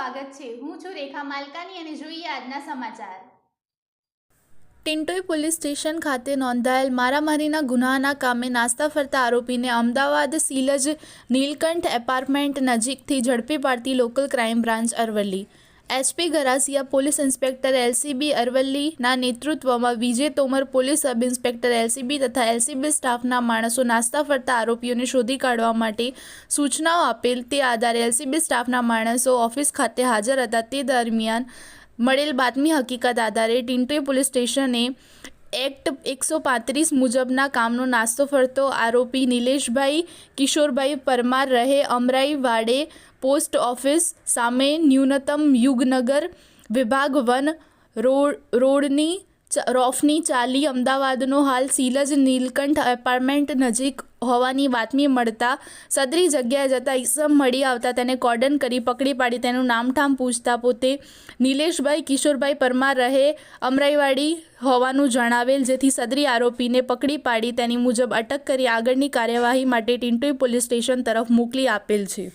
સ્વાગત છે। હું છું રેખા માલકાની અને જોઈએ આજના સમાચાર। ટિન્ટોઈ પોલીસ સ્ટેશન ખાતે નોંધાયેલ મારામારીના ગુન્હાના કામે નાસ્તા ફરતા આરોપીને અમદાવાદ સિલજ નીલકંઠ એપાર્ટમેન્ટ નજીકથી ઝડપી પાડતી local crime branch Aravalli. SP Garasiya, police inspector LCB અરવલ્લીના નેતૃત્વમાં Vijay Tomar, police sub inspector LCB તથા એલસીબી સ્ટાફના માણસો નાસ્તા ફરતા આરોપીઓને શોધી કાઢવા માટે સૂચનાઓ આપેલ તે આધારે એલસીબી સ્ટાફના માણસો ઓફિસ ખાતે હાજર હતા। તે દરમિયાન મળેલ બાતમી હકીકત આધારે ટિન્ટોઈ પોલીસ સ્ટેશને એક્ટ 135 મુજબના કામનો નાસ્તો ફરતો આરોપી નિલેશભાઈ કિશોરભાઈ પરમાર રહે અમરાઈવાડે પોસ્ટ ઓફિસ સામે ન્યૂનતમ યુગનગર વિભાગ 1 રોડની રોફની ચાલી અમદાવાદનો હાલ સિલજ નીલકંઠ એપાર્ટમેન્ટ નજીક હોવાની બાતમી મળતા સદરી જગ્યાએ જતા ઈસમ મળી આવતા તેને કોર્ડન કરી પકડી પાડી તેનું નામઠામ પૂછતા પોતે નિલેશભાઈ કિશોરભાઈ પરમાર રહે અમરાઈવાડી હોવાનું જણાવેલ, જેથી સદરી આરોપીને પકડી પાડી તેની મુજબ અટક કરી આગળની કાર્યવાહી માટે ટિન્ટોઈ પોલીસ સ્ટેશન તરફ મોકલી આપેલ છે।